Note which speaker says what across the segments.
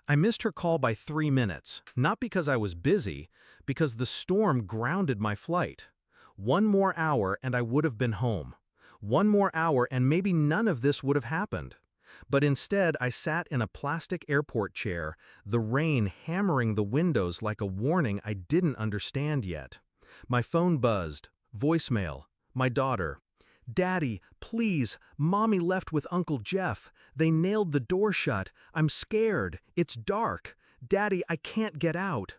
Speaker 1: I missed her call by 3 minutes, not because I was busy, because the storm grounded my flight. One more hour and I would have been home. One more hour and maybe none of this would have happened. But instead, I sat in a plastic airport chair, the rain hammering the windows like a warning I didn't understand yet. My phone buzzed. Voicemail. My daughter. "Daddy, please, Mommy left with Uncle Jeff. They nailed the door shut. I'm scared. It's dark. Daddy, I can't get out."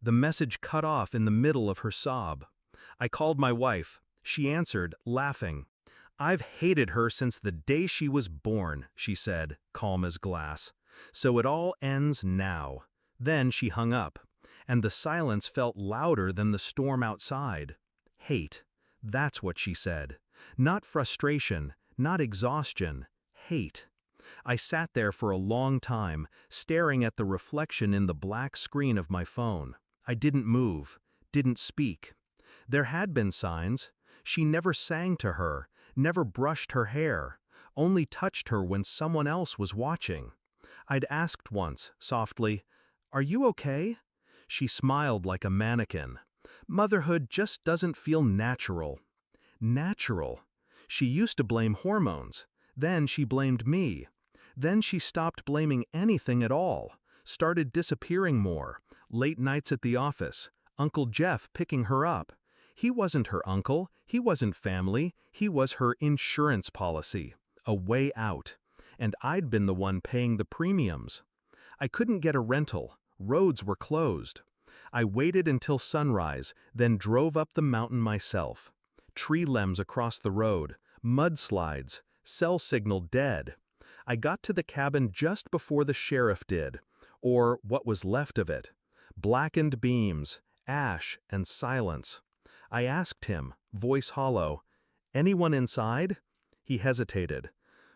Speaker 1: The message cut off in the middle of her sob. I called my wife. She answered, laughing. "I've hated her since the day she was born," she said, calm as glass. "So it all ends now." Then she hung up, and the silence felt louder than the storm outside. Hate. That's what she said. Not frustration, not exhaustion, hate. I sat there for a long time, staring at the reflection in the black screen of my phone. I didn't move, didn't speak. There had been signs. She never sang to her, never brushed her hair, only touched her when someone else was watching. I'd asked once, softly, "Are you okay?" She smiled like a mannequin. Motherhood just doesn't feel natural. Natural. She used to blame hormones. Then she blamed me. Then she stopped blaming anything at all, started disappearing more, late nights at the office, Uncle Jeff picking her up. He wasn't her uncle, he wasn't family, he was her insurance policy, a way out. And I'd been the one paying the premiums. I couldn't get a rental, roads were closed. I waited until sunrise, then drove up the mountain myself. Tree limbs across the road, mudslides, cell signal dead. I got to the cabin just before the sheriff did, or what was left of it. Blackened beams, ash, and silence. I asked him, voice hollow, "Anyone inside?" He hesitated.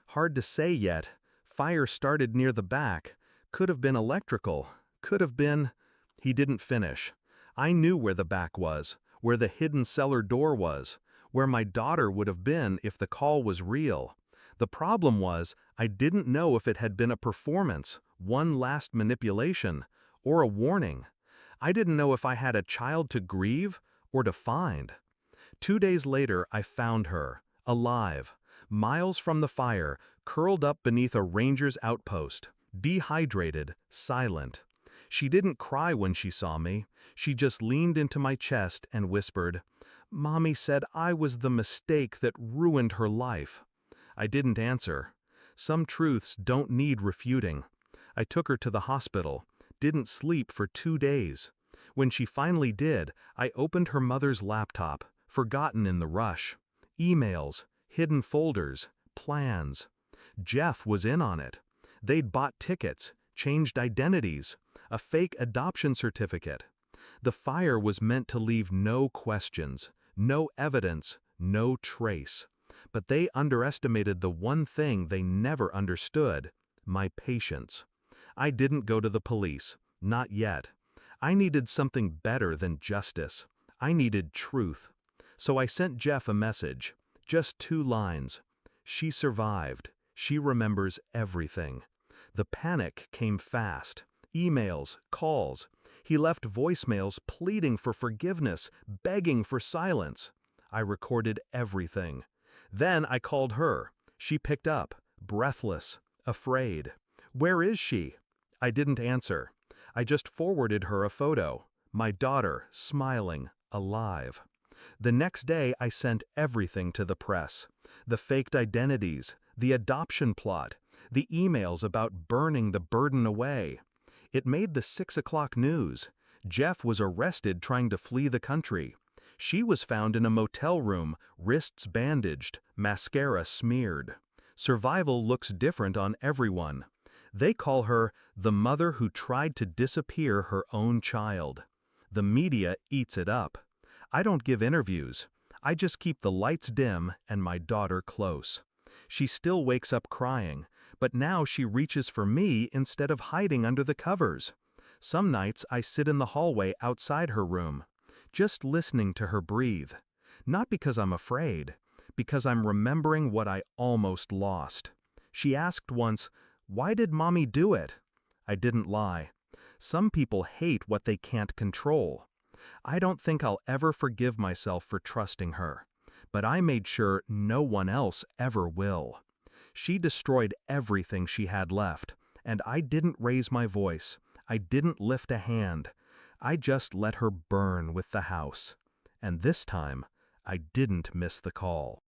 Speaker 1: "Hard to say yet. Fire started near the back. Could have been electrical. Could have been—" He didn't finish. I knew where the back was, where the hidden cellar door was, where my daughter would have been if the call was real. The problem was, I didn't know if it had been a performance, one last manipulation, or a warning. I didn't know if I had a child to grieve or to find. 2 days later, I found her, alive, miles from the fire, curled up beneath a ranger's outpost, dehydrated, silent. She didn't cry when she saw me. She just leaned into my chest and whispered, "Mommy said I was the mistake that ruined her life." I didn't answer. Some truths don't need refuting. I took her to the hospital, didn't sleep for 2 days. When she finally did, I opened her mother's laptop, forgotten in the rush. Emails, hidden folders, plans. Jeff was in on it. They'd bought tickets, changed identities, a fake adoption certificate. The fire was meant to leave no questions, no evidence, no trace. But they underestimated the one thing they never understood: my patience. I didn't go to the police, not yet. I needed something better than justice. I needed truth. So I sent Jeff a message, just 2 lines. She survived. She remembers everything. The panic came fast. Emails, calls. He left voicemails pleading for forgiveness, begging for silence. I recorded everything. Then I called her. She picked up, breathless, afraid. "Where is she?" I didn't answer. I just forwarded her a photo. My daughter, smiling, alive. The next day I sent everything to the press. The faked identities, the adoption plot, the emails about burning the burden away. It made the 6 o'clock news. Jeff was arrested trying to flee the country. She was found in a motel room, wrists bandaged, mascara smeared. Survival looks different on everyone. They call her the mother who tried to disappear her own child. The media eats it up. I don't give interviews. I just keep the lights dim and my daughter close. She still wakes up crying, but now she reaches for me instead of hiding under the covers. Some nights I sit in the hallway outside her room, just listening to her breathe. Not because I'm afraid, because I'm remembering what I almost lost. She asked once, "Why did Mommy do it?" I didn't lie. Some people hate what they can't control. I don't think I'll ever forgive myself for trusting her. But I made sure no one else ever will. She destroyed everything she had left, and I didn't raise my voice. I didn't lift a hand. I just let her burn with the house. And this time, I didn't miss the call.